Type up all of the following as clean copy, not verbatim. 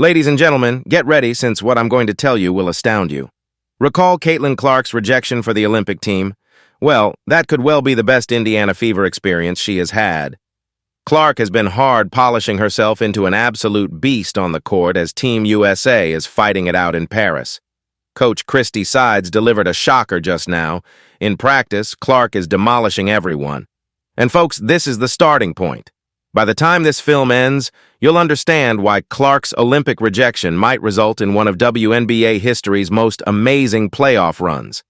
Ladies and gentlemen, get ready since what I'm going to tell you will astound you. Recall Caitlin Clark's rejection for the Olympic team? Well, that could well be the best Indiana Fever experience she has had. Clark has been hard polishing herself into an absolute beast on the court as Team USA is fighting it out in Paris. Coach Christy Sides delivered a shocker just now. In practice, Clark is demolishing everyone. And folks, this is the starting point. By the time this film ends, you'll understand why Clark's Olympic rejection might result in one of WNBA history's most amazing playoff runs.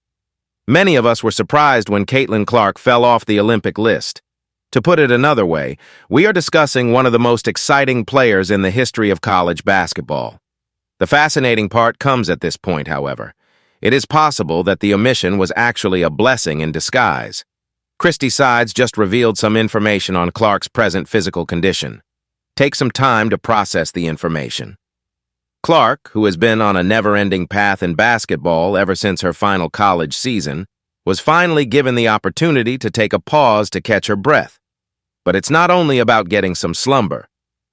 Many of us were surprised when Caitlin Clark fell off the Olympic list. To put it another way, we are discussing one of the most exciting players in the history of college basketball. The fascinating part comes at this point, however. It is possible that the omission was actually a blessing in disguise. Christy Sides just revealed some information on Clark's present physical condition. Take some time to process the information. Clark, who has been on a never-ending path in basketball ever since her final college season, was finally given the opportunity to take a pause to catch her breath. But it's not only about getting some slumber.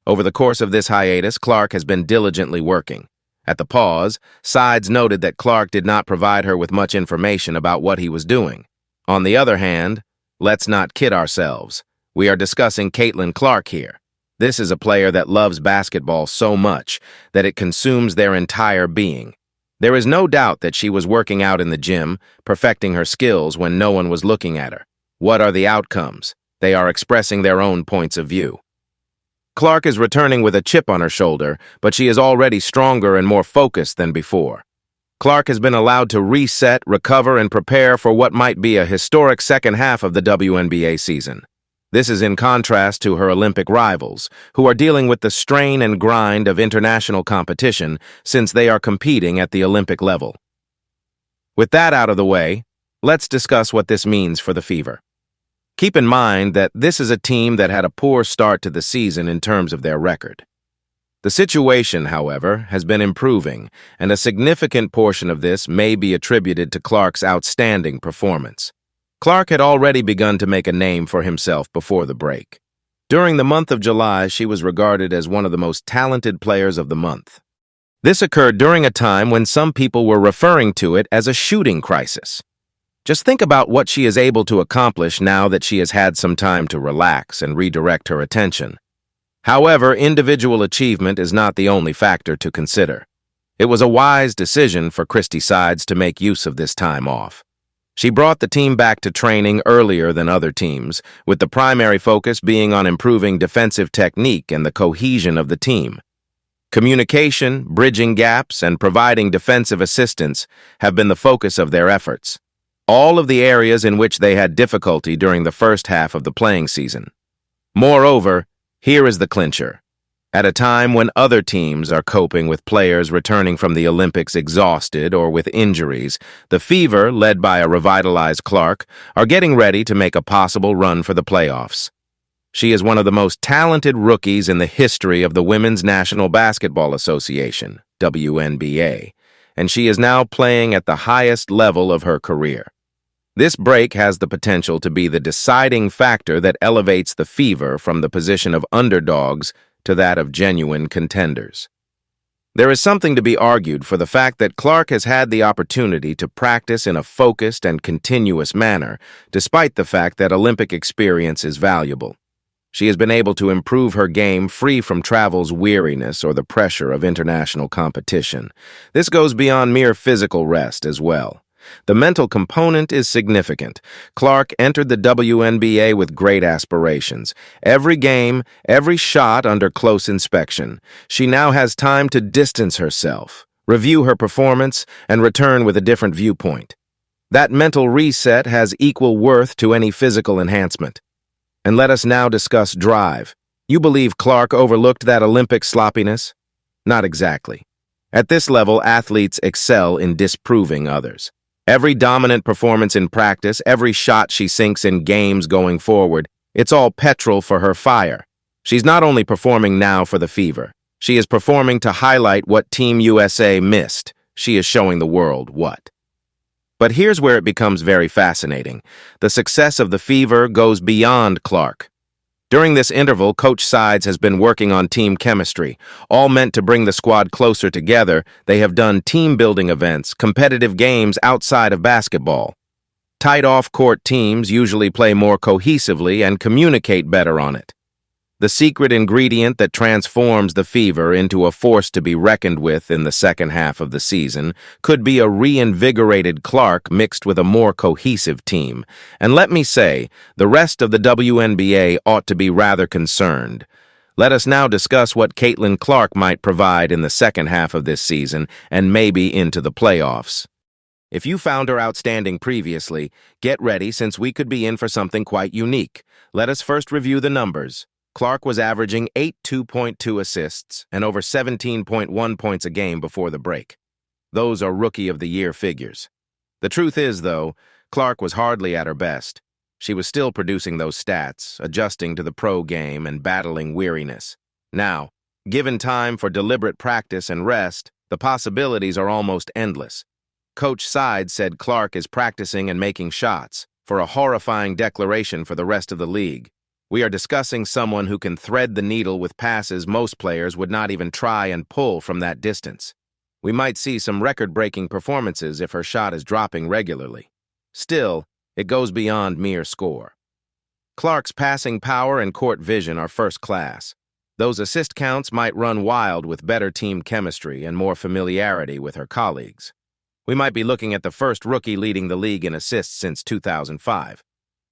Over the course of this hiatus, Clark has been diligently working. At the pause, Sides noted that Clark did not provide her with much information about what he was doing. On the other hand, let's not kid ourselves. We are discussing Caitlin Clark here. This is a player that loves basketball so much that it consumes their entire being. There is no doubt that she was working out in the gym, perfecting her skills when no one was looking at her. What are the outcomes? They are expressing their own points of view. Clark is returning with a chip on her shoulder, but she is already stronger and more focused than before. Clark has been allowed to reset, recover, and prepare for what might be a historic second half of the WNBA season. This is in contrast to her Olympic rivals, who are dealing with the strain and grind of international competition since they are competing at the Olympic level. With that out of the way, let's discuss what this means for the Fever. Keep in mind that this is a team that had a poor start to the season in terms of their record. The situation, however, has been improving, and a significant portion of this may be attributed to Clark's outstanding performance. Clark had already begun to make a name for himself before the break. During the month of July, she was regarded as one of the most talented players of the month. This occurred during a time when some people were referring to it as a shooting crisis. Just think about what she is able to accomplish now that she has had some time to relax and redirect her attention. However, individual achievement is not the only factor to consider. It was a wise decision for Christy Sides to make use of this time off. She brought the team back to training earlier than other teams, with the primary focus being on improving defensive technique and the cohesion of the team. Communication, bridging gaps, and providing defensive assistance have been the focus of their efforts, all of the areas in which they had difficulty during the first half of the playing season. Moreover, here is the clincher. At a time when other teams are coping with players returning from the Olympics exhausted or with injuries, the Fever, led by a revitalized Clark, are getting ready to make a possible run for the playoffs. She is one of the most talented rookies in the history of the Women's National Basketball Association, WNBA, and she is now playing at the highest level of her career. This break has the potential to be the deciding factor that elevates the Fever from the position of underdogs to that of genuine contenders. There is something to be argued for the fact that Clark has had the opportunity to practice in a focused and continuous manner, despite the fact that Olympic experience is valuable. She has been able to improve her game free from travel's weariness or the pressure of international competition. This goes beyond mere physical rest as well. The mental component is significant. Clark entered the WNBA with great aspirations. Every game, every shot under close inspection. She now has time to distance herself, review her performance, and return with a different viewpoint. That mental reset has equal worth to any physical enhancement. And let us now discuss drive. You believe Clark overlooked that Olympic sloppiness? Not exactly. At this level, athletes excel in disproving others. Every dominant performance in practice, every shot she sinks in games going forward, it's all petrol for her fire. She's not only performing now for the Fever, she is performing to highlight what Team USA missed. She is showing the world what. But here's where it becomes very fascinating. The success of the Fever goes beyond Clark. During this interval, Coach Sides has been working on team chemistry. All meant to bring the squad closer together, they have done team-building events, competitive games outside of basketball. Tight off-court teams usually play more cohesively and communicate better on it. The secret ingredient that transforms the Fever into a force to be reckoned with in the second half of the season could be a reinvigorated Clark mixed with a more cohesive team. And let me say, the rest of the WNBA ought to be rather concerned. Let us now discuss what Caitlin Clark might provide in the second half of this season and maybe into the playoffs. If you found her outstanding previously, get ready since we could be in for something quite unique. Let us first review the numbers. Clark was averaging 2.2 assists and over 17.1 points a game before the break. Those are Rookie of the Year figures. The truth is, though, Clark was hardly at her best. She was still producing those stats, adjusting to the pro game and battling weariness. Now, given time for deliberate practice and rest, the possibilities are almost endless. Coach Sides said Clark is practicing and making shots, for a horrifying declaration for the rest of the league. We are discussing someone who can thread the needle with passes most players would not even try and pull from that distance. We might see some record-breaking performances if her shot is dropping regularly. Still, it goes beyond mere score. Clark's passing power and court vision are first class. Those assist counts might run wild with better team chemistry and more familiarity with her colleagues. We might be looking at the first rookie leading the league in assists since 2005.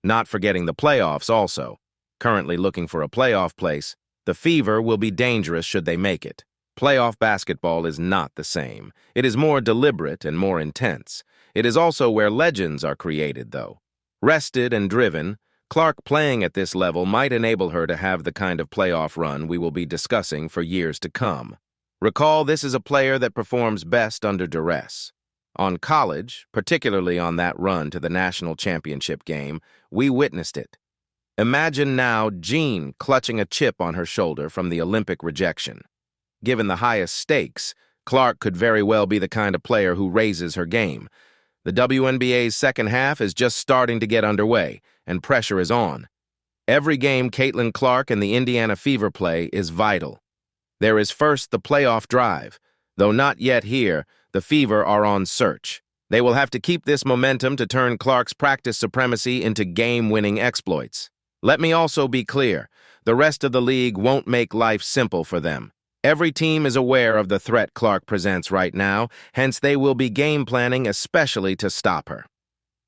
Not forgetting the playoffs also. Currently looking for a playoff place, the Fever will be dangerous should they make it. Playoff basketball is not the same. It is more deliberate and more intense. It is also where legends are created, though. Rested and driven, Clark playing at this level might enable her to have the kind of playoff run we will be discussing for years to come. Recall, this is a player that performs best under duress. On college, particularly on that run to the national championship game, we witnessed it. Imagine now Jean clutching a chip on her shoulder from the Olympic rejection. Given the highest stakes, Clark could very well be the kind of player who raises her game. The WNBA's second half is just starting to get underway, and pressure is on. Every game Caitlin Clark and the Indiana Fever play is vital. There is first the playoff drive. Though not yet here, the Fever are on search. They will have to keep this momentum to turn Clark's practice supremacy into game-winning exploits. Let me also be clear, the rest of the league won't make life simple for them. Every team is aware of the threat Clark presents right now, hence they will be game planning especially to stop her.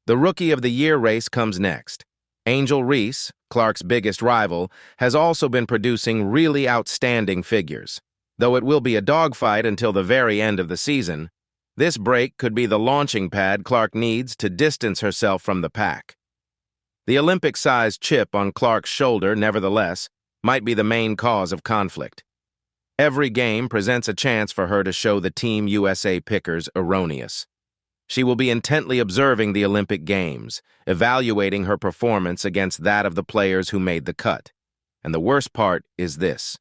The Rookie of the Year race comes next. Angel Reese, Clark's biggest rival, has also been producing really outstanding figures. Though it will be a dogfight until the very end of the season, this break could be the launching pad Clark needs to distance herself from the pack. The Olympic-sized chip on Clark's shoulder, nevertheless, might be the main cause of conflict. Every game presents a chance for her to show the Team USA pickers erroneous. She will be intently observing the Olympic Games, evaluating her performance against that of the players who made the cut. And the worst part is this.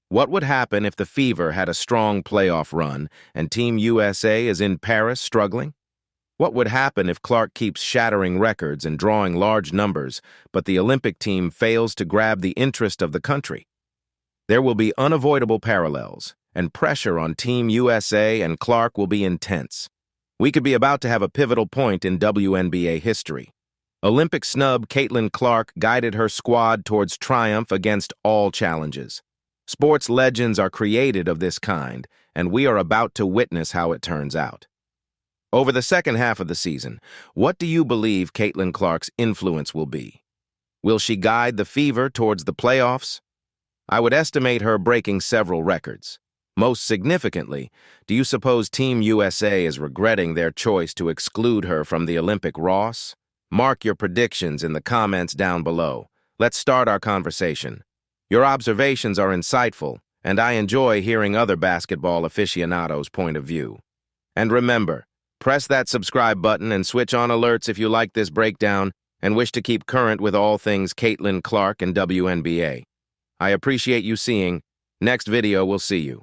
What would happen if the Fever had a strong playoff run and Team USA is in Paris struggling? What would happen if Clark keeps shattering records and drawing large numbers, but the Olympic team fails to grab the interest of the country? There will be unavoidable parallels, and pressure on Team USA and Clark will be intense. We could be about to have a pivotal point in WNBA history. Olympic snub Caitlin Clark guided her squad towards triumph against all challenges. Sports legends are created of this kind, and we are about to witness how it turns out. Over the second half of the season, what do you believe Caitlin Clark's influence will be? Will she guide the Fever towards the playoffs? I would estimate her breaking several records. Most significantly, do you suppose Team USA is regretting their choice to exclude her from the Olympic Ross? Mark your predictions in the comments down below. Let's start our conversation. Your observations are insightful, and I enjoy hearing other basketball aficionados' point of view. And remember, press that subscribe button and switch on alerts if you like this breakdown and wish to keep current with all things Caitlin Clark and WNBA. I appreciate you seeing. Next video, we'll see you.